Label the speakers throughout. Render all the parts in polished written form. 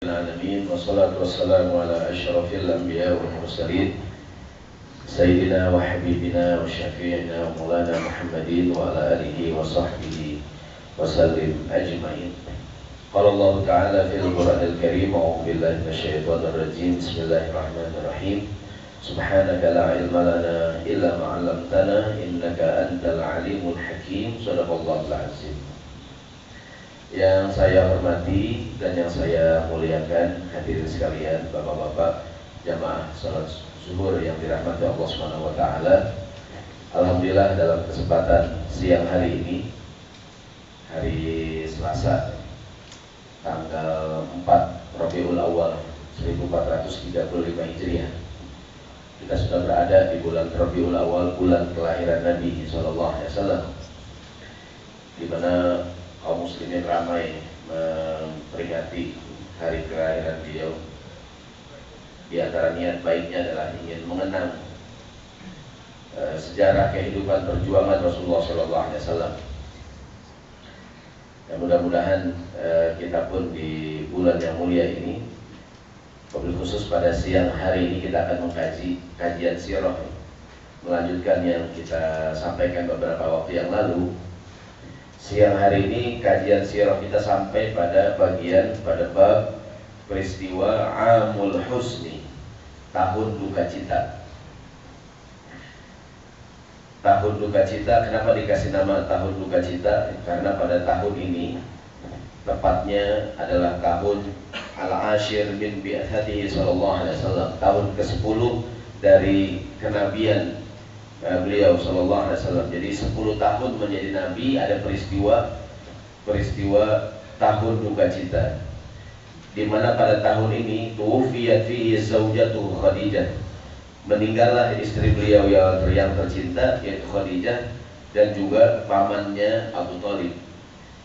Speaker 1: Alamin wassalatu wassalamu ala asyrafil anbiya wal mursalin sayyidina wa habibina wa syafi'ina wa maulana Muhammadin wa ala alihi wa sahbihi wa sallim ajma'in. Qala Allah Ta'ala fil Qur'anil Karim, a'udzu billahi minasyaitonir rajim. Bismillahirrahmanirrahim. Subhanaka la ilma lana illa ma 'allamtana innaka antal alimul hakim. Shadaqallahul azim. Yang saya hormati dan yang saya muliakan hadirin sekalian, bapak-bapak jamaah salat zuhur yang dirahmati Allah Subhanahu wa taala. Alhamdulillah dalam kesempatan siang hari ini, hari Selasa tanggal 4 Rabiul Awal 1435 Hijriah, kita sudah berada di bulan Rabiul Awal, bulan kelahiran Nabi sallallahu alaihi wasallam, di mana kaum muslimin ramai memperingati hari kelahiran beliau. Di antara niat baiknya adalah ingin mengenang sejarah kehidupan perjuangan Rasulullah SAW. Dan mudah-mudahan kita pun di bulan yang mulia ini, wabil khusus pada siang hari ini, kita akan mengkaji kajian sirah, melanjutkan yang kita sampaikan beberapa waktu yang lalu. Siang hari ini kajian sirah kita sampai pada bab peristiwa Amul Husni, tahun duka cita. Tahun duka cita, kenapa dikasih nama tahun duka cita? Karena pada tahun ini tepatnya adalah tahun Al-Ashir bin Bi'athatihi sallallahu alaihi wasallam, tahun ke-10 dari kenabian beliau sallallahu alaihi wasallam. Jadi 10 tahun menjadi nabi, ada peristiwa tahun duka cita, di mana pada tahun ini tuwfiyat fihi zaujatuhu Khadijah, meninggallah istri beliau yang tercinta yaitu Khadijah, dan juga pamannya Abu Thalib,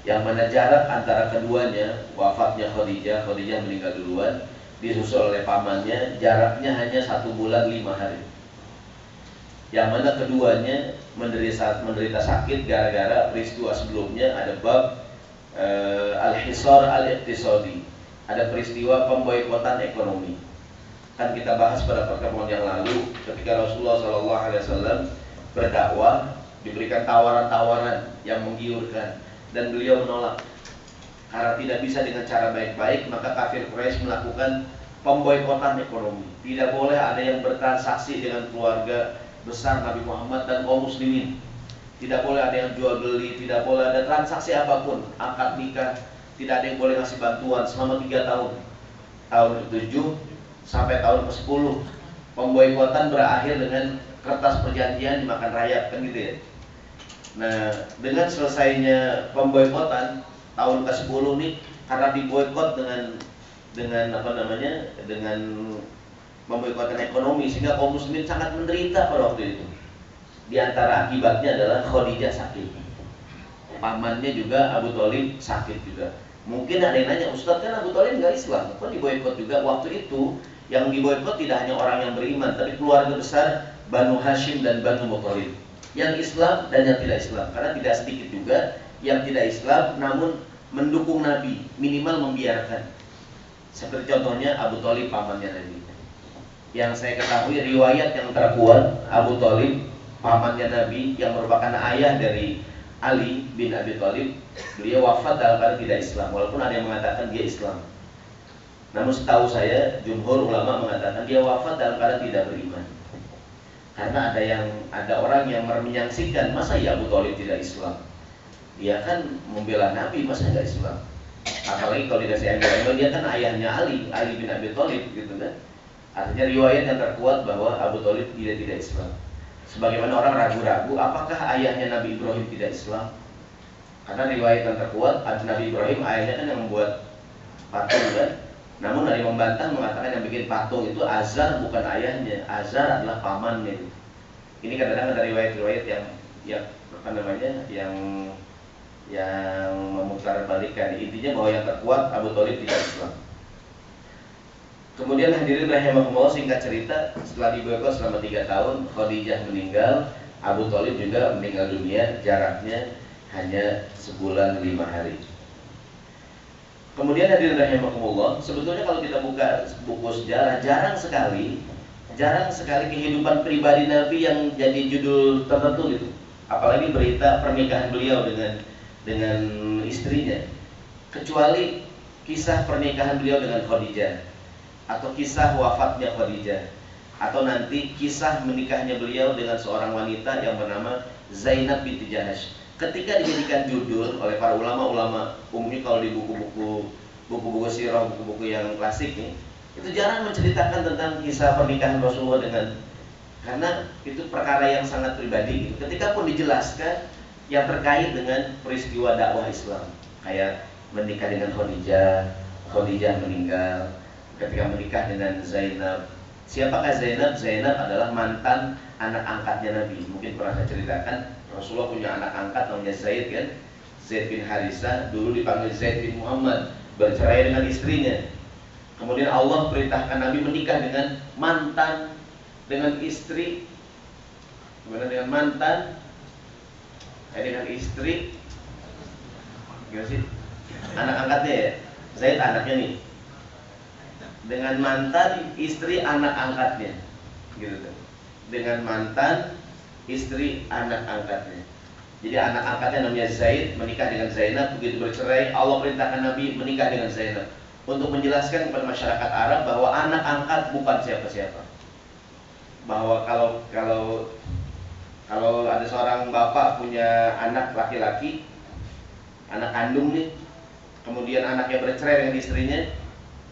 Speaker 1: yang mana jarak antara keduanya, wafatnya Khadijah meninggal duluan, disusul oleh pamannya, jaraknya hanya 1 bulan 5 hari. Yang mana keduanya menderita sakit gara-gara peristiwa sebelumnya. Ada bab al-hisar al-iqtisadi, ada peristiwa pemboikotan ekonomi. Kan kita bahas pada pertemuan yang lalu, ketika Rasulullah SAW berdakwah, diberikan tawaran-tawaran yang menggiurkan, dan beliau menolak karena tidak bisa dengan cara baik-baik. Maka kafir Quraisy melakukan pemboikotan ekonomi. Tidak boleh ada yang bertransaksi dengan keluarga besar Nabi Muhammad dan kaum muslimin. Tidak boleh ada yang jual beli, tidak boleh ada transaksi apapun, akad nikah, tidak ada yang boleh ngasih bantuan selama 3 tahun. Tahun ke-7 sampai tahun ke-10 pemboikotan berakhir dengan kertas perjanjian dimakan rayap, kan gitu ya. Nah, dengan selesainya pemboikotan tahun ke-10 nih, karena diboikot dengan memboikotkan ekonomi, sehingga kaum muslimin sangat menderita pada waktu itu. Di antara akibatnya adalah Khadijah sakit, pamannya juga Abu Thalib sakit juga. Mungkin ada yang nanya, Ustaz, kan Abu Thalib nggak Islam, kok diboikot juga? Waktu itu yang diboikot tidak hanya orang yang beriman, tapi keluarga besar Banu Hashim dan Banu Muthalib, yang Islam dan yang tidak Islam. Karena tidak sedikit juga yang tidak Islam namun mendukung Nabi, minimal membiarkan. Seperti contohnya Abu Thalib, pamannya Nabi. Yang saya ketahui riwayat yang terkuat, Abu Thalib pamannya Nabi yang merupakan ayah dari Ali bin Abi Thalib, beliau wafat dalam keadaan tidak Islam, walaupun ada yang mengatakan dia Islam. Namun setahu saya jumhur ulama mengatakan dia wafat dalam keadaan tidak beriman. Karena ada orang yang menyaksikan, masa ya Abu Thalib tidak Islam? Dia kan membela Nabi, masa tidak Islam? Apalagi kalau dikasih anggota, dia kan ayahnya Ali bin Abi Thalib, gitu kan. Artinya riwayat yang terkuat bahwa Abu Thalib tidak Islam. Sebagaimana orang ragu-ragu apakah ayahnya Nabi Ibrahim tidak Islam. Karena riwayat yang terkuat, Nabi Ibrahim ayahnya kan yang membuat patung kan. Namun ada yang membantah, mengatakan yang bikin patung itu Azar, bukan ayahnya. Azar adalah pamannya. Ini kadang-kadang ada riwayat-riwayat yang memutarbalikan. Intinya bahwa yang terkuat Abu Thalib tidak Islam. Kemudian hadirin rahimahumullah, singkat cerita, setelah diboikot selama 3 tahun, Khadijah meninggal, Abu Thalib juga meninggal dunia, jaraknya hanya 1 bulan 5 hari. Kemudian hadirin rahimakumullah, sebetulnya kalau kita buka buku sejarah, jarang sekali kehidupan pribadi Nabi yang jadi judul tertentu gitu. Apalagi berita pernikahan beliau dengan istrinya. Kecuali kisah pernikahan beliau dengan Khadijah, atau kisah wafatnya Khadijah, atau nanti kisah menikahnya beliau dengan seorang wanita yang bernama Zainab binti Jahash. Ketika dijadikan judul oleh para ulama-ulama, umumnya kalau di buku-buku sirah, buku-buku yang klasik nih, itu jarang menceritakan tentang kisah pernikahan Rasulullah karena itu perkara yang sangat pribadi gitu. Ketika pun dijelaskan yang terkait dengan peristiwa dakwah Islam, kayak menikah dengan Khadijah meninggal, ketika menikah dengan Zainab. Siapakah Zainab? Zainab adalah mantan anak angkatnya Nabi. Mungkin pernah saya ceritakan, Rasulullah punya anak angkat namanya Zaid kan, Zaid bin Harisah, dulu dipanggil Zaid bin Muhammad, bercerai dengan istrinya. Kemudian Allah perintahkan Nabi menikah dengan istri, kemudian dengan istri, gimana sih? Anak angkatnya ya, Zaid anaknya nih, dengan mantan istri anak angkatnya, gitu kan? Dengan mantan istri anak angkatnya. Jadi anak angkatnya namanya Zaid menikah dengan Zainab. Begitu bercerai, Allah perintahkan Nabi menikah dengan Zainab untuk menjelaskan kepada masyarakat Arab bahwa anak angkat bukan siapa-siapa. Bahwa kalau ada seorang bapak punya anak laki-laki, anak kandung nih, kemudian anaknya bercerai dengan istrinya,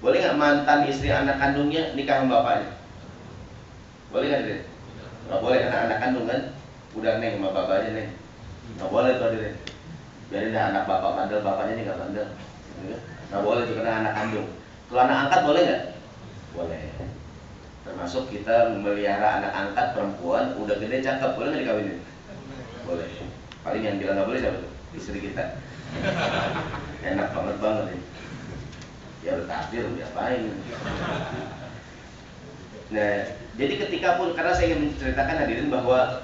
Speaker 1: boleh nggak mantan istri anak kandungnya nikah sama bapaknya? Boleh nggak dia? Nggak boleh, karena anak kandung kan, udah neng sama bapaknya neng. Nggak boleh tuh dia. Biarin dah anak bapak bandel, bapaknya ini nggak bandel. Nggak boleh tuh, karena anak kandung. Kalau anak angkat boleh nggak? Boleh. Termasuk kita memelihara anak angkat perempuan, udah gede cakep, boleh nggak dikawinin? Boleh. Paling yang bilang nggak boleh siapa tuh? Istri kita. Enak banget nih. Ya udah takdir, diapain? Nah, jadi ketika pun, karena saya ingin menceritakan hadirin bahwa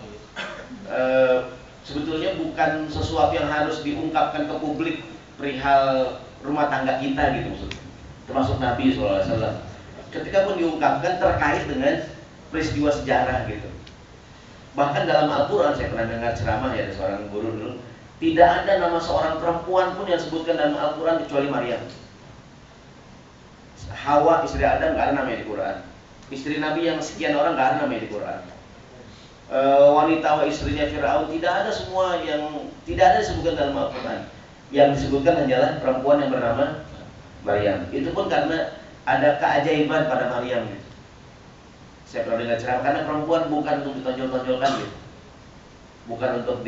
Speaker 1: sebetulnya bukan sesuatu yang harus diungkapkan ke publik perihal rumah tangga kita gitu maksudnya. Termasuk Nabi SAW. Ketika pun diungkapkan terkait dengan peristiwa sejarah gitu. Bahkan dalam Al-Quran, saya pernah dengar ceramah ya dari seorang guru dulu, tidak ada nama seorang perempuan pun yang disebutkan dalam Al-Quran kecuali Maryam. Hawa istri Adam nggak ada namanya di Quran. Istri Nabi yang sekian orang nggak ada namanya di Quran. Wanita istrinya Fir'aun tidak ada disebutkan dalam Al-Quran. Yang disebutkan hanyalah perempuan yang bernama Maryam. Itu pun karena ada keajaiban pada Maryam gitu. Saya pernah dengar ceramah, karena perempuan bukan untuk ditonjol-tonjolkan gitu. Bukan untuk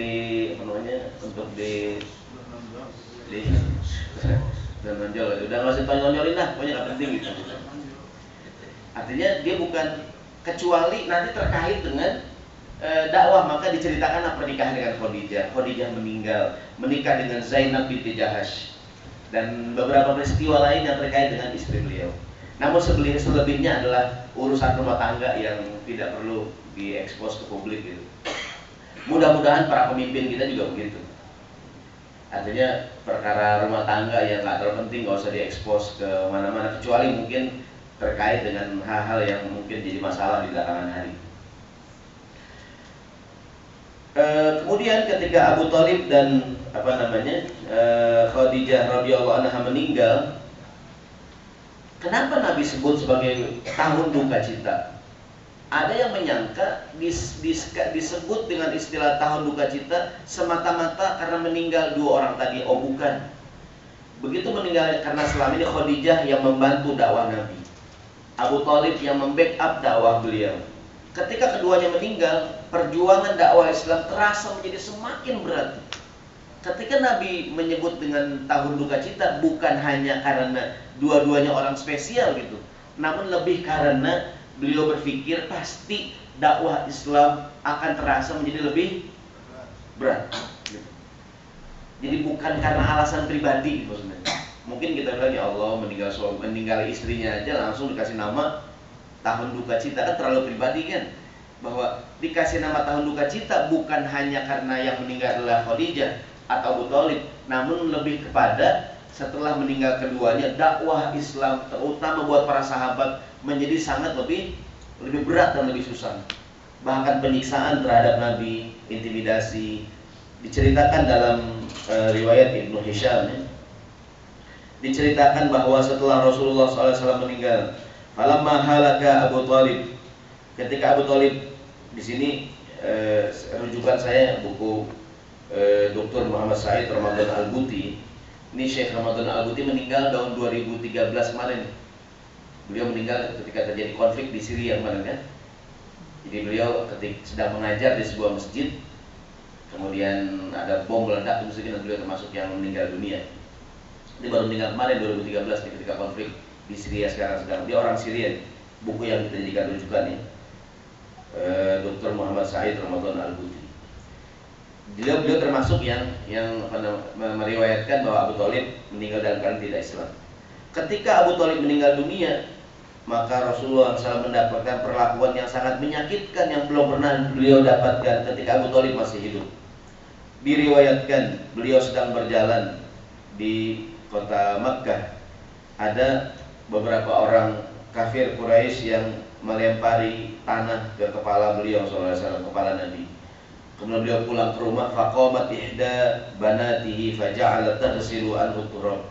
Speaker 1: dan tonjol. Udah nggak usah tonjolin lah, pokoknya nggak penting gitu. Artinya dia bukan, kecuali nanti terkait dengan dakwah, maka diceritakanlah pernikahan dengan Khadijah meninggal, menikah dengan Zainab binti Jahash, dan beberapa peristiwa lain yang terkait dengan istri beliau. Namun selebihnya adalah urusan rumah tangga yang tidak perlu diekspos ke publik gitu. Mudah-mudahan para pemimpin kita juga begitu. Artinya perkara rumah tangga yang nggak terlalu penting nggak usah diekspos ke mana-mana, kecuali mungkin terkait dengan hal-hal yang mungkin jadi masalah di belakangan hari. Kemudian ketika Abu Thalib dan Khadijah radhiyallahu anha meninggal, kenapa Nabi sebut sebagai tahun duka cita? Ada yang menyangka disebut dengan istilah tahun duka cita semata-mata karena meninggal dua orang tadi. Oh bukan. Begitu meninggal karena selama ini Khadijah yang membantu dakwah Nabi, Abu Thalib yang membackup dakwah beliau. Ketika keduanya meninggal, perjuangan dakwah Islam terasa menjadi semakin berat. Ketika Nabi menyebut dengan tahun duka cita, bukan hanya karena dua-duanya orang spesial gitu, namun lebih karena beliau berpikir pasti dakwah Islam akan terasa menjadi lebih berat gitu. Jadi bukan karena alasan pribadi gitu sebenarnya. Mungkin kita bilang ya Allah meninggal istrinya aja langsung dikasih nama tahun duka cita, kan terlalu pribadi kan. Bahwa dikasih nama tahun duka cita bukan hanya karena yang meninggal adalah Khadijah atau Abu Thalib, namun lebih kepada setelah meninggal keduanya, dakwah Islam terutama buat para sahabat menjadi sangat lebih berat dan lebih susah. Bahkan penyiksaan terhadap Nabi, intimidasi, diceritakan dalam riwayat Ibnu Hisham ya. Diceritakan bahwa setelah Rasulullah SAW meninggal, falamma halaka Abu Thalib, ketika Abu Thalib, di sini rujukan saya buku Dr. Muhammad Said Ramadan Al-Buti. Ini Syekh Ramadan Al-Buti meninggal tahun 2013 kemarin. Beliau meninggal ketika terjadi konflik di Syria kemarin kan. Jadi beliau ketika sedang mengajar di sebuah masjid, kemudian ada bom meledak di masjid dan beliau termasuk yang meninggal dunia. Dia baru meninggal kemarin 2013 ketika konflik di Syria sekarang sedang. Dia orang Syria. Buku yang kita jadikan rujukan ya. Dr. Muhammad Said Ramadan Al-Buti. Beliau termasuk yang meriwayatkan bahwa Abu Thalib meninggal dalam keadaan tidak Islam. Ketika Abu Thalib meninggal dunia, maka Rasulullah SAW mendapatkan perlakuan yang sangat menyakitkan yang belum pernah beliau dapatkan ketika Abu Thalib masih hidup. Diriwayatkan beliau sedang berjalan di kota Makkah, ada beberapa orang kafir Quraisy yang melempari tanah ke kepala beliau SAW, kepala Nabi. Kemudian beliau pulang ke rumah, faqamat ihda banatihi faja'alat taghsilu anhu turab.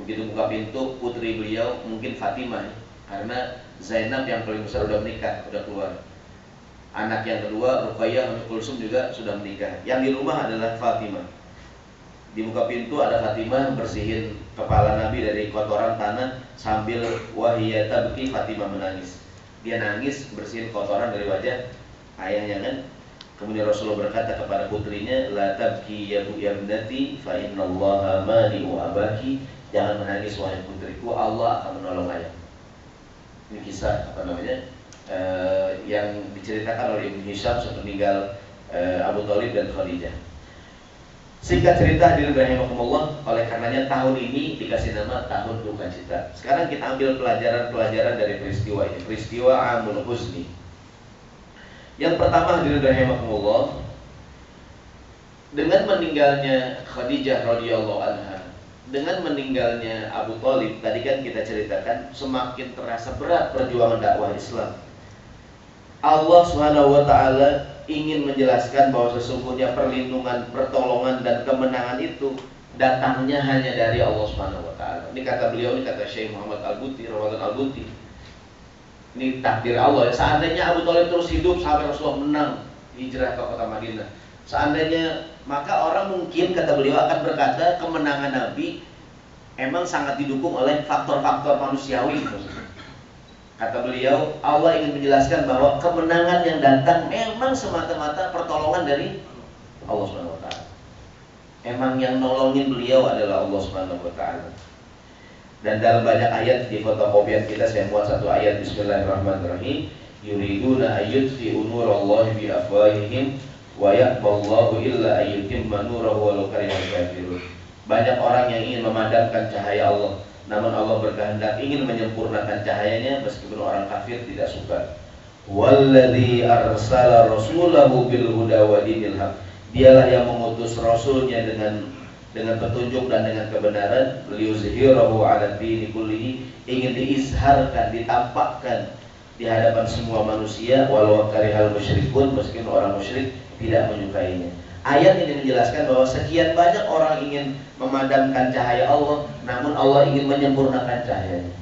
Speaker 1: Begitu buka pintu, putri beliau mungkin Fatimah ya, karena Zainab yang paling besar sudah menikah, sudah keluar. Anak yang kedua Ruqayyah Ummu Kulsum juga sudah menikah. Yang di rumah adalah Fatimah. Dibuka pintu ada Fatimah bersihin kepala Nabi dari kotoran tanah sambil wahiyya tabki, Fatimah menangis. Dia nangis bersihin kotoran dari wajah ayahnya kan. Kemudian Rasulullah berkata kepada putrinya, la tabki ya ibnati fa innallaha mani'u abaki. Jangan menangis wahai putriku, Allah akan menolong ayah. Ini kisah yang diceritakan oleh Ibnu Hisham sepeninggal Abu Thalib dan Khadijah. Singkat cerita hadirin rahimakumullah, oleh karenanya tahun ini dikasih nama tahun duka cita. Sekarang kita ambil pelajaran dari peristiwa ini, peristiwa Amul Huzni. Yang pertama hadirin rahimakumullah, dengan meninggalnya Khadijah radhiyallahu anha, dengan meninggalnya Abu Thalib, tadi kan kita ceritakan semakin terasa berat perjuangan dakwah Islam. Allah Subhanahu wa taala ingin menjelaskan bahwa sesungguhnya perlindungan, pertolongan dan kemenangan itu datangnya hanya dari Allah Subhanahu wa taala. Ini kata beliau, ini kata Syekh Muhammad Al-Buti, Ramadan Al-Buti. Ini takdir Allah. Seandainya Abu Thalib terus hidup sampai Rasulullah menang hijrah ke kota Madinah, seandainya, maka orang mungkin kata beliau akan berkata kemenangan Nabi emang sangat didukung oleh faktor-faktor manusiawi. Kata beliau, Allah ingin menjelaskan bahwa kemenangan yang datang memang semata-mata pertolongan dari Allah Subhanahu wa taala. Emang yang nolongin beliau adalah Allah Subhanahu wa taala. Dan dalam banyak ayat di fotokopian kita saya buat satu ayat, bismillahirrahmanirrahim, yuriduna ayyutfi'u nurallahi bi afwahihim wa ya'ballahu illa ayyutimma nurahu walau karihal kafirun. Banyak orang yang ingin memadamkan cahaya Allah, namun Allah berkehendak ingin menyempurnakan cahayanya meskipun orang kafir tidak suka. Walladzi arsala rasulahu bil huda wa dinil haq. Dialah yang mengutus rasulnya dengan petunjuk dan dengan kebenaran, liyuzhirahu 'ala dini kullihi, ingin diizharkan, ditampakkan di hadapan semua manusia, walau karihal musyrikun, meskipun orang musyrik tidak menyukainya. Ayat ini menjelaskan bahwa sekian banyak orang ingin memadamkan cahaya Allah, namun Allah ingin menyempurnakan cahayanya.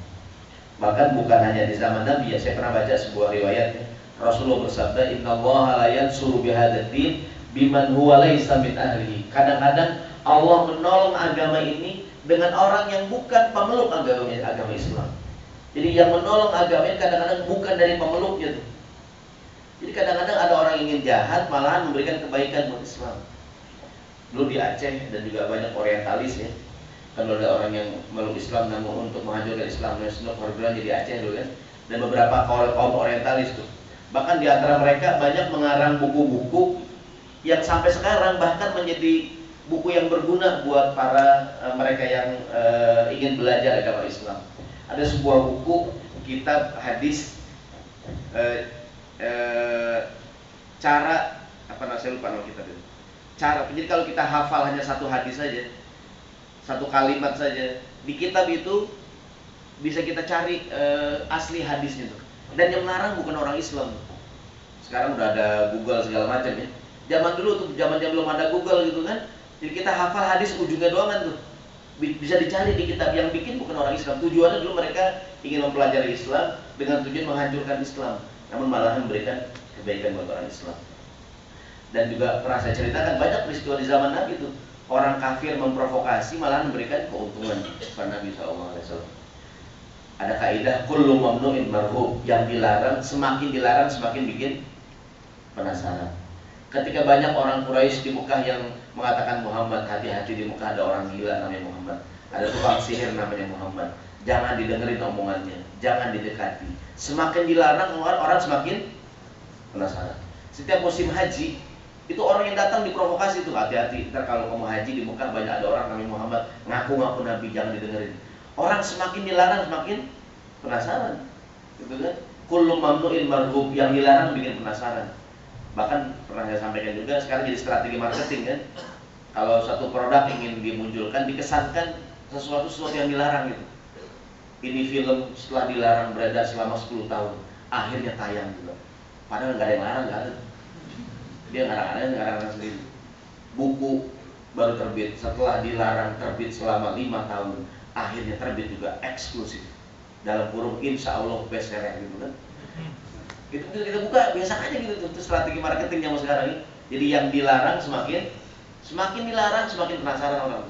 Speaker 1: Bahkan bukan hanya di zaman Nabi ya, saya pernah baca sebuah riwayat Rasulullah bersabda, innallaha la yansuru bihadzal din biman huwa laisa min ahlihi. Kadang-kadang Allah menolong agama ini dengan orang yang bukan pemeluk agama Islam. Jadi yang menolong agama ini kadang-kadang bukan dari pemeluknya tuh. Jadi kadang-kadang ada orang yang ingin jahat malahan memberikan kebaikan buat Islam. Dulu di Aceh dan juga banyak orientalis ya. Kan ada orang yang meluk Islam namun untuk menghancurkan Islam, Islam jadi Aceh dulu kan. Dan beberapa kaum orientalis tuh. Bahkan di antara mereka banyak mengarang buku-buku yang sampai sekarang bahkan menjadi buku yang berguna buat para mereka yang ingin belajar agama Islam. Ada sebuah buku kitab hadis cara apa saya lupa nama kitab itu. Cara, jadi kalau kita hafal hanya satu hadis saja, satu kalimat saja. Di kitab itu bisa kita cari asli hadisnya tuh. Dan yang melarang bukan orang Islam. Sekarang udah ada Google segala macam ya. Zaman dulu tuh, zaman belum ada Google gitu kan. Jadi kita hafal hadis ujungnya doang kan tuh. Bisa dicari di kitab, yang bikin bukan orang Islam. Tujuannya dulu mereka ingin mempelajari Islam dengan tujuan menghancurkan Islam, namun malah memberikan kebaikan buat orang Islam. Dan juga pernah saya ceritakan banyak peristiwa di zaman Nabi itu, orang kafir memprovokasi malah memberikan keuntungan kepada Nabi SAW. Ada kaidah kullu mamnu'in marhub, yang dilarang semakin bikin penasaran. Ketika banyak orang Quraisy di Mekah yang mengatakan Muhammad, hati-hati, di Mekah ada orang gila namanya Muhammad, ada tukang sihir namanya Muhammad, jangan didengerin omongannya, jangan didekati. Semakin dilarang orang semakin penasaran. Setiap musim haji itu orang yang datang diprovokasi tuh, hati-hati, ntar kalau kamu haji di Mekah banyak ada orang namanya Muhammad ngaku-ngaku Nabi, jangan didengerin. Orang semakin dilarang semakin penasaran, gitu kan? Kullu mamnu'in marhub, yang dilarang bikin penasaran. Bahkan pernah saya sampaikan juga, sekarang jadi strategi marketing kan. Kalau satu produk ingin dimunculkan, dikesankan sesuatu yang dilarang gitu. Ini film setelah dilarang beredar selama 10 tahun, akhirnya tayang juga. Padahal nggak ada yang larang, nggak ada. Dia ngarang-ngarang sendiri. Buku baru terbit, setelah dilarang terbit selama 5 tahun, akhirnya terbit juga eksklusif. Dalam kurung insya Allah bestseller gitu kan. Itu kita buka biasa aja gitu tuh, strategi marketing zaman sekarang ini. Jadi yang dilarang semakin dilarang semakin penasaran orang.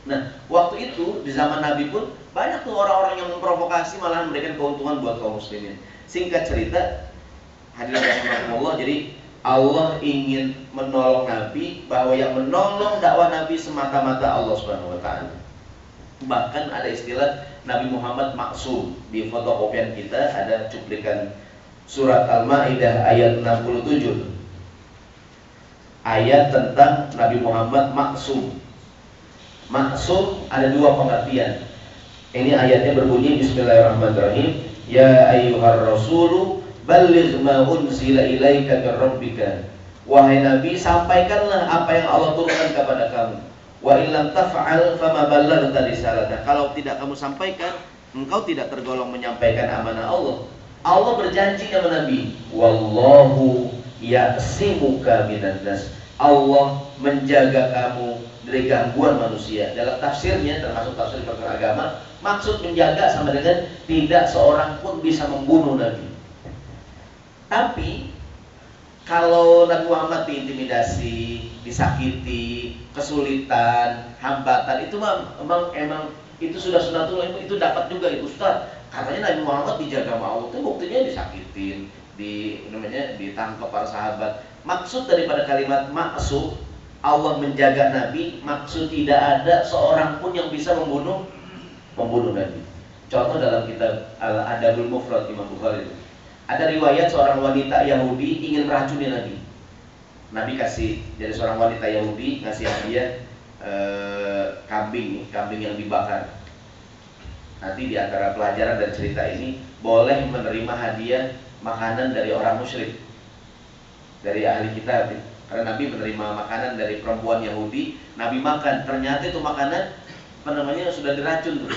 Speaker 1: Nah, waktu itu di zaman Nabi pun banyak tuh orang-orang yang memprovokasi malah memberikan keuntungan buat kaum muslimin. Singkat cerita, hadirin rahimakumullah, jadi Allah ingin menolong Nabi, bahwa yang menolong dakwah Nabi semata-mata Allah Subhanahu wa taala. Bahkan ada istilah Nabi Muhammad maksum. Di fotokopian kita ada cuplikan surat Al-Maidah ayat 67. Ayat tentang Nabi Muhammad maksum. Maksum ada dua pengertian. Ini ayatnya berbunyi bismillahirrahmanirrahim. Ya ayyuhar rasulu balligh ma unzila ilaika min rabbika. Wahai Nabi, sampaikanlah apa yang Allah turunkan kepada kamu. Wa illam taf'al fama ballaghta risalata. Kalau tidak kamu sampaikan, engkau tidak tergolong menyampaikan amanah Allah. Allah berjanji kepada Nabi, wallahu ya'simuka minan nas. Allah menjaga kamu dari gangguan manusia. Dalam tafsirnya, termasuk tafsir beragama, maksud menjaga sama dengan tidak seorang pun bisa membunuh Nabi. Tapi kalau Nabi Muhammad diintimidasi, disakiti, kesulitan, hambatan, itu emang itu sudah sunatullah, itu dapat juga itu Ustaz. Katanya Nabi Muhammad dijaga sama Allah, itu buktinya disakitin, ditangkap para sahabat. Maksud daripada kalimat maksud Allah menjaga Nabi, maksud tidak ada seorang pun yang bisa membunuh Nabi. Contoh dalam kitab Al-Adabul Mufrad Imam Bukhari itu, ada riwayat seorang wanita Yahudi ingin meracuni Nabi. Nabi kasih, dari seorang wanita Yahudi ngasih hadiah kambing yang dibakar. Nanti di antara pelajaran dan cerita ini, boleh menerima hadiah makanan dari orang musyrik, dari ahli kitab. Karena Nabi menerima makanan dari perempuan Yahudi, Nabi makan, ternyata itu makanan sudah diracun tuh.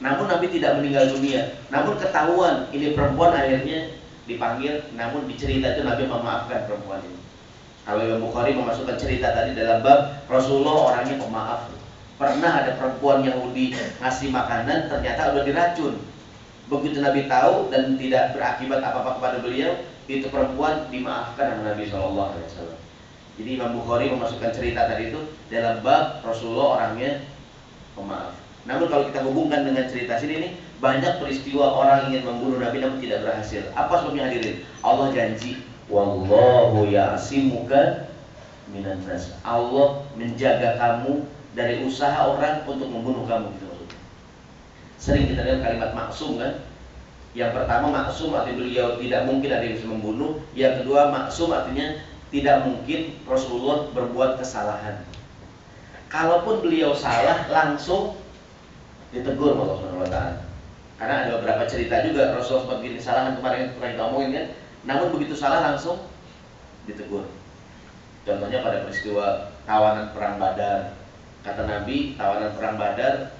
Speaker 1: Namun Nabi tidak meninggal dunia. Namun ketahuan ini perempuan, akhirnya dipanggil. Namun dicerita itu Nabi memaafkan perempuan ini. Kalau Imam Bukhari memasukkan cerita tadi dalam bab Rasulullah orangnya pemaaf. Pernah ada perempuan Yahudi ngasih makanan, ternyata udah diracun. Begitu Nabi tahu dan tidak berakibat apa-apa kepada beliau, itu perempuan dimaafkan oleh Nabi SAW. Jadi Imam Bukhari memasukkan cerita tadi itu dalam bab Rasulullah orangnya pemaaf. Namun kalau kita hubungkan dengan cerita sini nih, banyak peristiwa orang ingin membunuh Nabi namun tidak berhasil. Apa sebabnya hadirin? Allah janji, wallahu ya'simuka minan nas. Allah menjaga kamu dari usaha orang untuk membunuh kamu, gitu maksudnya. Sering kita dengar kalimat maksum kan? Yang pertama maksum artinya beliau tidak mungkin ada yang bisa membunuh. Yang kedua maksum artinya tidak mungkin Rasulullah berbuat kesalahan. Kalaupun beliau salah, langsung ditegur oleh Allah Subhanahu wa taala. Karena ada beberapa cerita juga Rasulullah sempat bikin kesalahan, kemarin pernah kita omongin kan. Namun begitu salah langsung ditegur. Contohnya pada peristiwa tawanan perang Badar, Kata Nabi, tawanan perang Badar,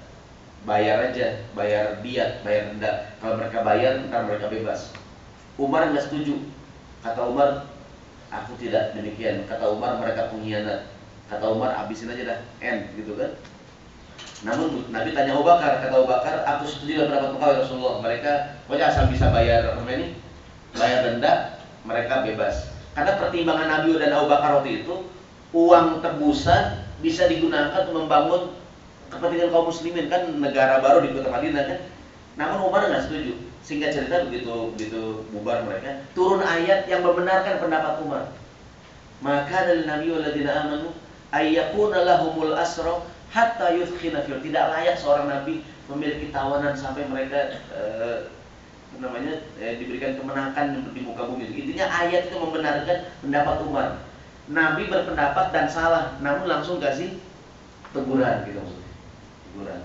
Speaker 1: bayar aja, bayar diat, bayar denda. Kalau mereka bayar, ntar mereka bebas. Umar nggak setuju. Kata Umar, aku tidak demikian. Kata Umar, mereka pengkhianat. Kata Umar, habisin aja dah, end gitu kan. Namun Nabi tanya Abu Bakar, kata Abu Bakar, aku setuju dengan pendapat engkau ya Rasulullah. Mereka pokoknya asal bisa bayar apa ini, bayar denda, mereka bebas. Karena pertimbangan Nabi dan Abu Bakar waktu itu, uang tebusan bisa digunakan untuk membangun kepentingan kaum muslimin, kan negara baru di kota Madinah kan. Namun Umar nggak setuju. Singkat cerita begitu bubar mereka, turun ayat yang membenarkan pendapat Umar. Maka dari Nabi waladina amanu ayyakuna lahumul asra hatta yudkhina fil. Tidak layak seorang nabi memiliki tawanan sampai mereka diberikan kemenangan di muka bumi. Intinya ayat itu membenarkan pendapat Umar. Nabi berpendapat dan salah, namun langsung kasih teguran gitu maksudnya. Teguran.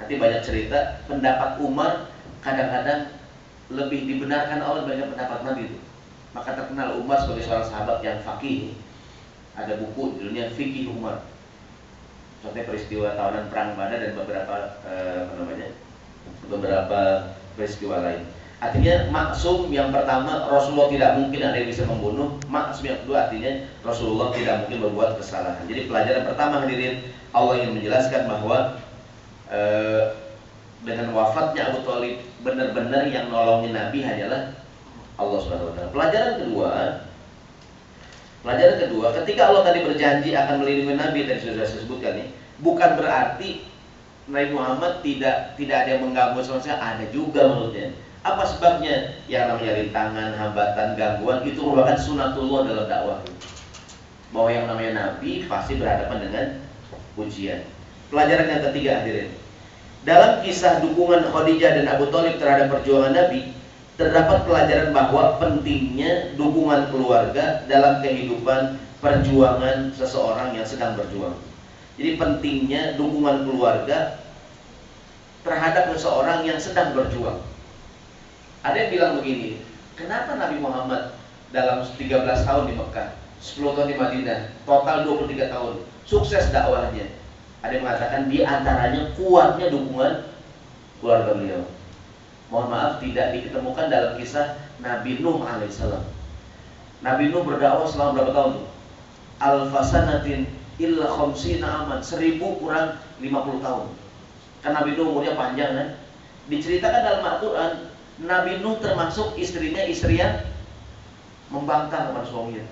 Speaker 1: Nanti banyak cerita pendapat Umar kadang-kadang lebih dibenarkan Allah dibanding pendapat Nabi itu. Maka terkenal Umar sebagai seorang sahabat yang faqih. Ada buku judulnya Fikih Umar. Contohnya peristiwa tawanan perang Badar dan beberapa peristiwa lain. Artinya maksum yang pertama, Rasulullah tidak mungkin ada yang bisa membunuh. Maksum yang kedua artinya Rasulullah tidak mungkin berbuat kesalahan. Jadi pelajaran pertama hadirin, Allah ingin menjelaskan bahwa dengan wafatnya Abu Thalib benar-benar yang nolongin Nabi hanyalah Allah Subhanahu wa taala. Pelajaran kedua, ketika Allah tadi berjanji akan melindungi Nabi, tadi sudah saya sebutkan nih, bukan berarti Nabi Muhammad tidak ada yang mengganggu sama sekali, ada juga menurutnya. Apa sebabnya? Yang namanya rintangan, hambatan, gangguan itu merupakan sunatullah dalam dakwah. Bahwa yang namanya Nabi pasti berhadapan dengan ujian. Pelajaran yang ketiga hadirin, dalam kisah dukungan Khadijah dan Abu Thalib terhadap perjuangan Nabi, terdapat pelajaran bahwa pentingnya dukungan keluarga dalam kehidupan perjuangan seseorang yang sedang berjuang. Jadi pentingnya dukungan keluarga terhadap seseorang yang sedang berjuang. Ada yang bilang begini, kenapa Nabi Muhammad dalam 13 tahun di Mekah, 10 tahun di Madinah, total 23 tahun, sukses dakwahnya? Ada yang mengatakan di antaranya kuatnya dukungan keluarga beliau. Mohon maaf, tidak diketemukan dalam kisah Nabi Nuh alaihissalam. Nabi Nuh berdakwah selama berapa tahun? Al-fasanatin illa khamsina aman, 1000 kurang 50 tahun. Kan Nabi Nuh umurnya panjang kan? Diceritakan dalam Al-Quran, Nabi Nuh termasuk istrinya istri yang membangkang kepada suaminya.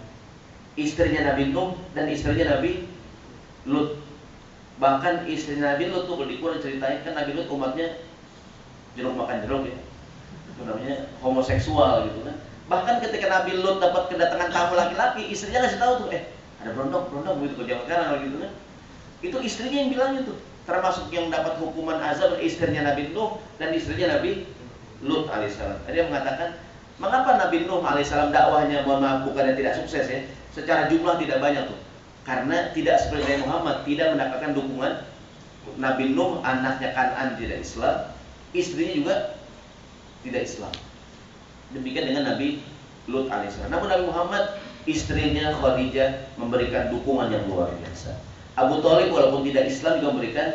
Speaker 1: Istrinya Nabi Nuh dan istrinya Nabi Lut. Bahkan istrinya Nabi Lut tuh kalau di Quran ceritain, kan Nabi Lut umatnya jeruk makan jeruk ya, itu namanya homoseksual gitu kan. Bahkan ketika Nabi Lut dapat kedatangan tamu laki-laki, istrinya ngasih tahu tuh, ada berondong begitu ke zaman sekarang gitu kan. Itu istrinya yang bilang itu. Termasuk yang dapat hukuman azab istrinya Nabi Nuh dan istrinya Nabi Lut alaihissalam. Ada yang mengatakan, mengapa Nabi Nuh alaihissalam dakwahnya mohon maaf bukannya tidak sukses ya? Secara jumlah tidak banyak tuh. Karena tidak seperti Nabi Muhammad, tidak mendapatkan dukungan. Nabi Nuh anaknya Kan'an tidak Islam, istrinya juga tidak Islam. Demikian dengan Nabi Lut alaihissalam. Namun Nabi Muhammad, istrinya Khadijah memberikan dukungan yang luar biasa. Abu Thalib walaupun tidak Islam juga memberikan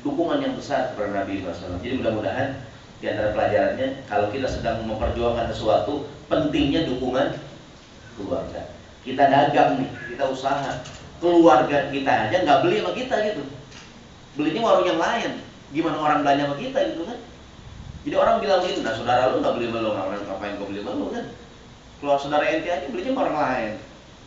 Speaker 1: dukungan yang besar kepada Nabi SAW. Jadi mudah-mudahan di antara pelajarannya, kalau kita sedang memperjuangkan sesuatu, pentingnya dukungan keluarga. Kita dagang nih, kita usaha, keluarga kita aja nggak beli sama kita gitu, belinya warung yang lain. Gimana orang belanja sama kita gitu kan? Jadi orang bilang gitu, nah saudara lu nggak beli sama lu, ngapain kau beli sama lu kan? Keluar saudara ente aja belinya sama orang lain.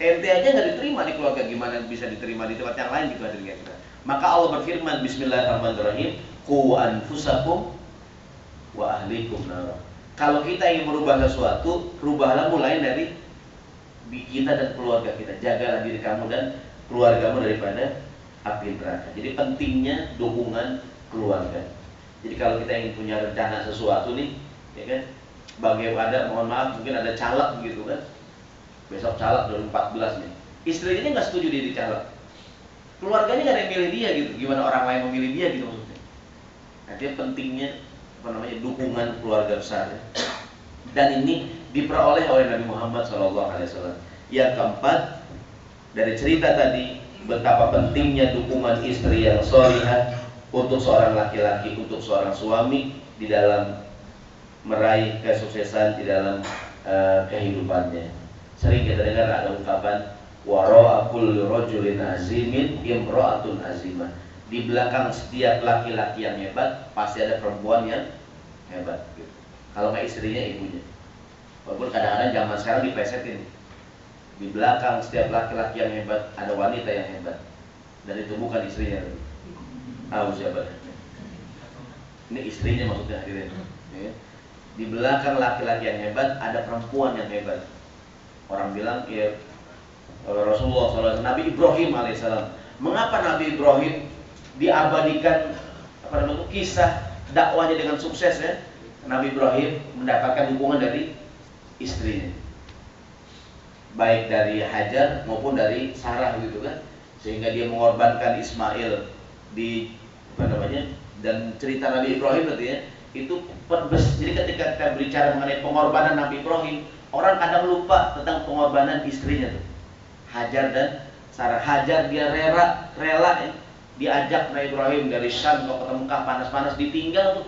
Speaker 1: Ente aja nggak diterima di keluarga, gimana bisa diterima di tempat yang lain gitu hadirin kita. Maka Allah berfirman, Bismillahirrahmanirrahim, Qu anfusakum wa ahlikum nar. Kalau kita ingin merubah sesuatu, rubahlah mulai dari kita dan keluarga kita. Jagalah diri kamu dan keluargamu daripada api neraka. Jadi pentingnya dukungan keluarga. Jadi kalau kita ingin punya rencana sesuatu nih, ya kan, bagaimana, mohon maaf, mungkin ada caleg gitu kan, besok caleg 2014 nih, istrinya nggak setuju dia dicalek, keluarganya nggak ada yang milih dia gitu, gimana orang lain memilih dia gitu maksudnya. Artinya pentingnya dukungan keluarga besar ya. Dan ini diperoleh oleh Nabi Muhammad SAW. Yang keempat, dari cerita tadi betapa pentingnya dukungan istri yang sholihah untuk seorang laki-laki, untuk seorang suami di dalam meraih kesuksesan di dalam kehidupannya. Sering kita dengar ada ungkapan wara'a kulli rajulin azimin imra'atun azimah. Di belakang setiap laki-laki yang hebat pasti ada perempuan yang hebat gitu. Kalau nggak istrinya, ibunya. Walaupun kadang-kadang zaman sekarang dipesetin, di belakang setiap laki-laki yang hebat ada wanita yang hebat, dan itu bukan istrinya. Tahu siapa? Ini istrinya maksudnya, hadirin. Ya. Di belakang laki-laki yang hebat ada perempuan yang hebat. Orang bilang ya Rasulullah SAW, Nabi Ibrahim alaihissalam. Mengapa Nabi Ibrahim diabadikan kisah dakwahnya dengan sukses ya? Nabi Ibrahim mendapatkan dukungan dari istrinya, baik dari Hajar maupun dari Sarah gitu kan, sehingga dia mengorbankan Ismail di dan cerita Nabi Ibrahim tadi ya, itu jadi ketika kita berbicara mengenai pengorbanan Nabi Ibrahim, orang kadang lupa tentang pengorbanan istrinya tuh, Hajar dan Sarah. Hajar dia rela ya, diajak Nabi Ibrahim dari Syam ke kota Mekah panas-panas, ditinggal tuh.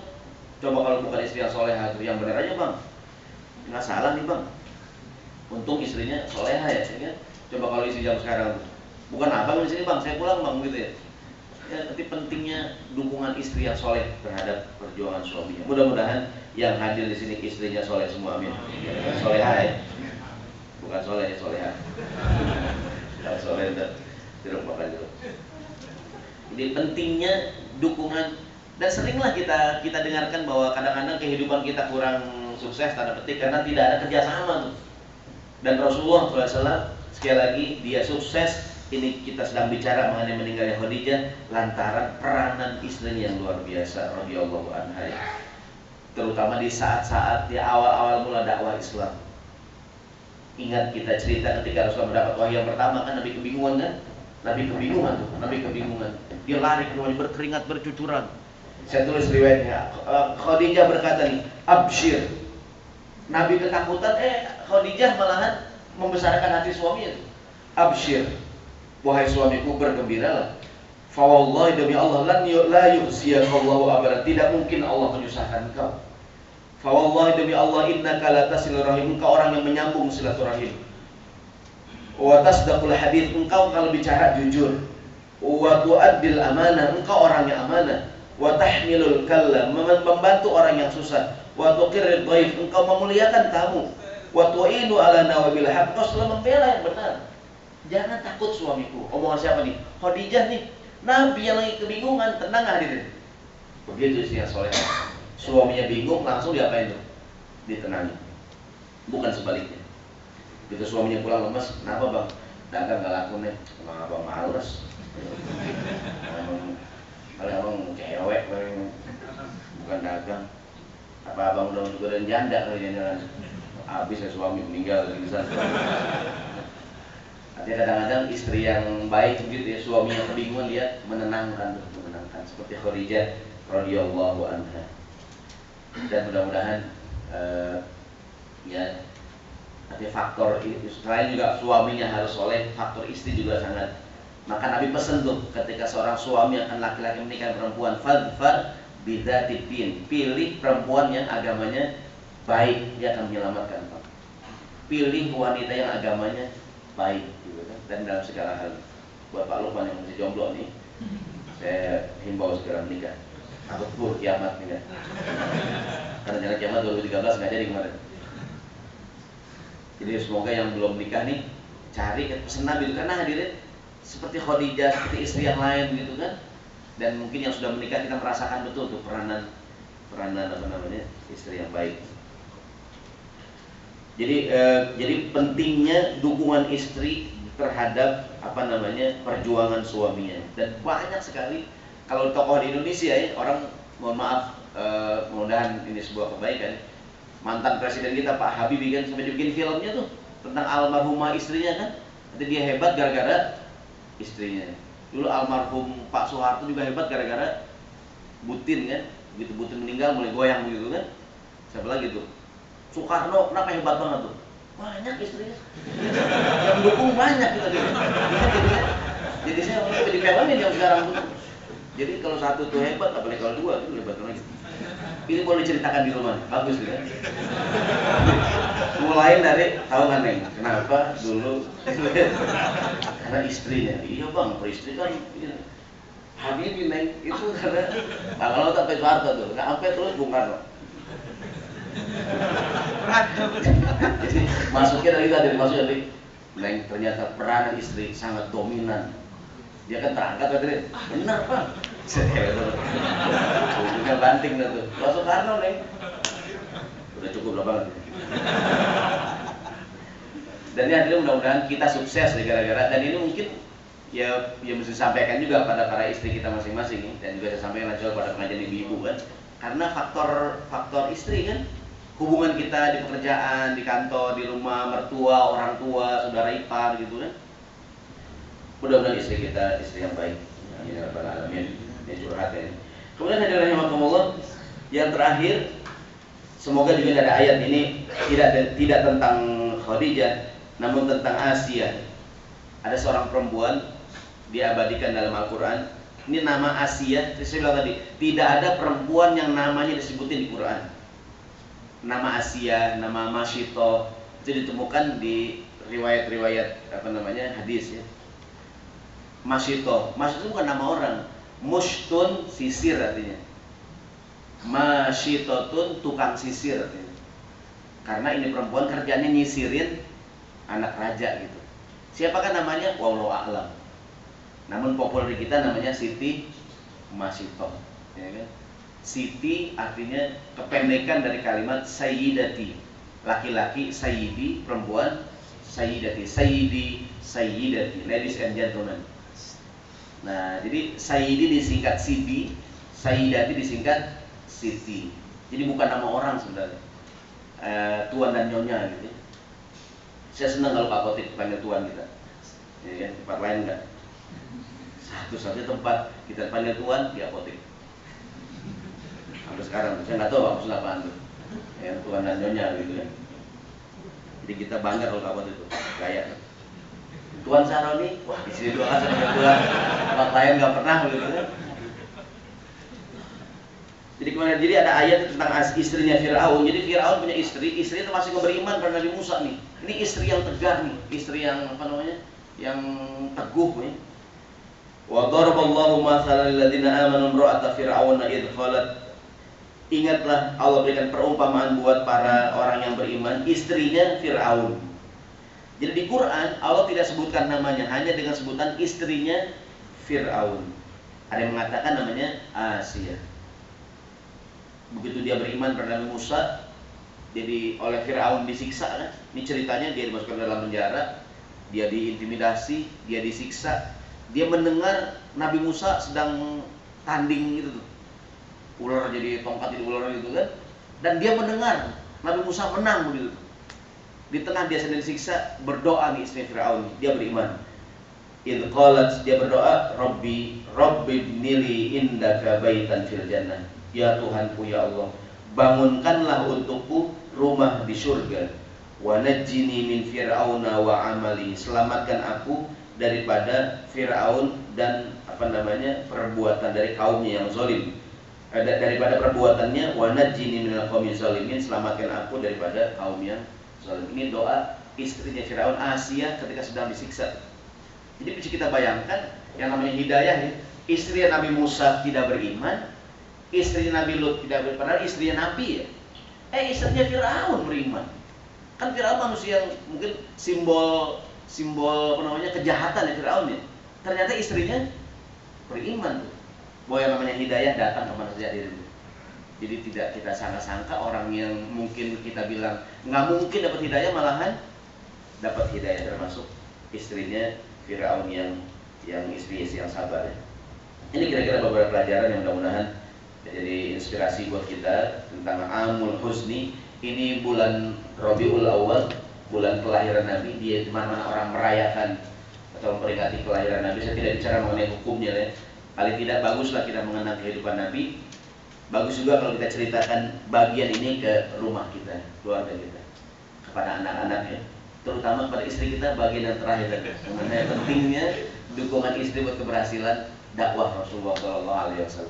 Speaker 1: Coba kalau bukan istri yang solehah itu, yang benar aja bang, nggak salah nih bang, untung istrinya solehah ya, ya. Coba kalau istri jam sekarang, bukan abang di sini bang, saya pulang bang gitu ya. Ya, tapi pentingnya dukungan istri yang soleh terhadap perjuangan suaminya. Mudah-mudahan yang hadir di sini istrinya soleh semua, amin. Solehah ya, bukan soleh ya, solehah. Kalau soleh tidak makan dulu. Jadi pentingnya dukungan, dan seringlah kita dengarkan bahwa kadang-kadang kehidupan kita kurang sukses tanda petik karena tidak ada kerjasama tuh. Dan Rasulullah SAW sekali lagi dia sukses. Ini kita sedang bicara mengenai meninggalnya Khadijah lantaran peranan istrinya yang luar biasa radhiyallahu anha. Terutama di saat-saat di awal-awal mula dakwah Islam. Ingat kita cerita ketika Rasulullah mendapat wahyu yang pertama kan, Nabi kebingungan kan? Nabi kebingungan. Dia lari keluar berkeringat bercucuran. Saya tulis riwayatnya. Khadijah berkata nih, absyir. Nabi ketakutan, Khadijah malahan membesarkan hati suaminya. Absyir, wahai suamiku bergembiralah. Fa wallahi, demi Allah, la yuhsiyakallahu abadan. Tidak mungkin Allah menyusahkan engkau. Fa wallahi, demi Allah, innaka la tasilur rahim. Engkau orang yang menyambung silaturahim. Wa tasdaqul hadits. Engkau kalau bicara jujur. Wa tu'addil amanah. Engkau orang yang amanah. Wa tahmilul kallam, membantu orang yang susah. Wa tuqirrid dhaif, engkau memuliakan tamu. Wa tu'inu ala nawabil haq, engkau selalu membela yang benar. Jangan takut suamiku. Omongan siapa nih? Khadijah nih. Nabi yang lagi kebingungan, tenang hadirin. Begitu istri yang soleh. Suaminya bingung, langsung diapain tuh? Ditenangi. Bukan sebaliknya. Gitu suaminya pulang lemes, kenapa bang? Dagang gak laku nih. Emang abang males. Kalau abang cewek, bukan dagang. Apa abang udah juga dan janda kali jalan. Habis ya suami meninggal dari sana. Artinya kadang-kadang istri yang baik begitu ya, suami yang kebingungan dia menenangkan. Seperti Khadijah radhiyallahu anha. Dan mudah-mudahan ya, nanti faktor itu selain juga suaminya harus soleh, faktor istri juga sangat. Maka Nabi pesan tuh ketika seorang suami akan laki-laki menikah perempuan, fadfar bidzati din, pilih perempuan yang agamanya baik, dia akan menyelamatkan. Pilih wanita yang agamanya baik gitu kan. Dan dalam segala hal. Buat Pak Lukman yang masih jomblo nih, saya himbau segera menikah. Takut pur kiamat nih kan. Karena jalan kiamat 2013 nggak jadi kemarin. Jadi semoga yang belum nikah nih cari pesan Nabi itu, karena hadirin seperti Khadijah, seperti istri yang lain gitu kan. Dan mungkin yang sudah menikah kita merasakan betul tuh peranan istri yang baik. Jadi pentingnya dukungan istri terhadap perjuangan suaminya. Dan banyak sekali kalau tokoh di Indonesia ya, orang mohon maaf, mudah-mudahan ini sebuah kebaikan. Mantan presiden kita Pak Habibie kan sampai bikin filmnya tuh tentang almarhumah istrinya kan. Nanti dia hebat gara-gara istrinya. Dulu almarhum Pak Soeharto juga hebat gara-gara Butin kan. Begitu Butin meninggal mulai goyang begitu kan. Siapa lagi tuh? Soekarno kenapa hebat banget tuh? Banyak istrinya. Yang dukung banyak gitu. Jadi saya mau dipelangin yang sekarang tuh. Jadi kalau satu tuh hebat, apalagi kalau dua itu hebat lagi. Ini boleh diceritakan di rumah, bagus gitu kan? Mulai dari tahu nggak Neng? Kenapa dulu? Karena istrinya, iya bang, istri kan Habibie Neng itu karena kalau sampai Soeharto tuh, nggak sampai terus Bung Karno. Jadi masuknya dari Neng ternyata peranan istri sangat dominan. Dia kan terangkat tadi, benar bang. Ujungnya banting dah tuh. Pak Soekarno Neng. Udah cukup lah banget. Dan ini adalah mudah-mudahan kita sukses nih gara-gara, dan ini mungkin ya mesti disampaikan juga pada para istri kita masing-masing nih, dan juga saya sampaikan juga pada pengajian ibu-ibu kan, karena faktor istri kan, hubungan kita di pekerjaan, di kantor, di rumah, mertua, orang tua, saudara ipar gitu kan. Mudah-mudahan istri kita istri yang baik. Amin ya rabbal alamin. Ini curhat ya. Kemudian hadirin rahimakumullah, yang terakhir, semoga juga ada ayat ini tidak tentang Khadijah, namun tentang Asia. Ada seorang perempuan diabadikan dalam Al-Quran. Ini nama Asia. Saya bilang tadi, tidak ada perempuan yang namanya disebutin di Quran. Nama Asia, nama Masyito itu ditemukan di riwayat-riwayat hadis ya. Masyito itu bukan nama orang. Mushtun sisir artinya. Masyitotun tukang sisir artinya. Karena ini perempuan kerjanya nyisirin anak raja gitu. Siapakah namanya? Wallahu a'lam. Namun populer di kita namanya Siti Masyito, ya kan? Siti artinya kependekan dari kalimat sayyidati. Laki-laki sayyidi, perempuan sayyidati. Sayyidati, ladies and gentlemen. Nah, jadi sayyidi disingkat Siti, sayyidati disingkat Siti. Jadi bukan nama orang sebenarnya. Tuan dan nyonya gitu. Saya senang kalau Pak Kotik panggil tuan kita. Ya kan, tempat lain enggak. Satu-satunya tempat kita panggil tuan di apotek. Sampai sekarang saya nggak tahu maksud apaan tuh. Ya, tuan dan nyonya gitu ya. Jadi kita bangga kalau apotek itu gaya. Tuan Saroni, wah di sini dua kan sama tuan. Tempat lain nggak pernah gitu ya. Jadi kemudian ada ayat tentang istrinya Fir'aun. Jadi Fir'aun punya istri itu masih beriman pada Nabi Musa nih. Ini istri yang tegar nih, istri yang yang teguh nih. Wa daraballahu mathalan lil ladzina amanu imra'ata fir'auna idh qalat. Ingatlah Allah berikan perumpamaan buat para orang yang beriman, istrinya Fir'aun. Jadi di Quran Allah tidak sebutkan namanya, hanya dengan sebutan istrinya Fir'aun. Ada yang mengatakan namanya Asia. Begitu dia beriman pada Nabi Musa, jadi oleh Fir'aun disiksa kan? Ini ceritanya dia dimasukkan dalam penjara, dia diintimidasi, dia disiksa. Dia mendengar Nabi Musa sedang tanding gitu tuh. Ular jadi tongkat jadi ular gitu kan. Dan dia mendengar Nabi Musa menang gitu. Di tengah dia sedang disiksa, berdoa nih istri Fir'aun, dia beriman. Idh qalat, dia berdoa, Rabbi ibnili indaka baitan fil jannah. Ya Tuhanku ya Allah, bangunkanlah untukku rumah di surga. Wa najjini min fir'auna wa amali, selamatkan aku daripada Fir'aun dan perbuatan dari kaumnya yang zalim. Daripada perbuatannya, wa najjini minal qaumi zalimin, selamatkan aku daripada kaum yang zalim. Ini doa istrinya Fir'aun, Asia, ketika sedang disiksa. Jadi bisa kita bayangkan yang namanya hidayah ya. Istri Nabi Musa tidak beriman, istrinya Nabi Lut tidak beriman, padahal istrinya Nabi ya. Istrinya Fir'aun beriman. Kan Fir'aun manusia yang mungkin simbol kejahatan ya Fir'aun ya. Ternyata istrinya beriman tuh. Bahwa yang namanya hidayah datang kemana saja dirimu. Jadi tidak kita sangka-sangka orang yang mungkin kita bilang nggak mungkin dapat hidayah, malahan dapat hidayah, termasuk istrinya Fir'aun yang istri yang sabar ya. Ini kira-kira beberapa pelajaran yang mudah-mudahan jadi inspirasi buat kita tentang Amul Husni. Ini bulan Rabiul Awal, bulan kelahiran Nabi. Dia di mana orang merayakan atau memperingati kelahiran Nabi. Saya tidak bicara mengenai hukumnya ya. Paling tidak baguslah kita mengenal kehidupan Nabi. Bagus juga kalau kita ceritakan bagian ini ke rumah kita, keluarga kita, kepada anak-anak ya. Terutama kepada istri kita, bagian yang terakhir mengenai pentingnya dukungan istri buat keberhasilan dakwah Rasulullah SAW.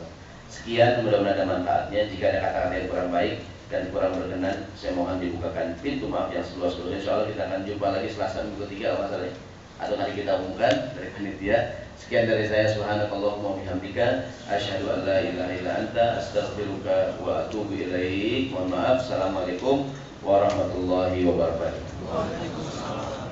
Speaker 1: Sekian, mudah-mudahan ada manfaatnya. Jika ada kata-kata yang kurang baik dan kurang berkenan, saya mohon dibukakan pintu maaf yang seluas-luasnya. Insyaallah kita akan jumpa lagi Selasa minggu 3 masalahnya, atau nanti kita umumkan dari panitia. Sekian dari saya, subhanakallahumma bihamdika asyhadu an la ilaha illa anta astaghfiruka wa atubu ilaik. Mohon maaf. Assalamualaikum warahmatullahi wabarakatuh.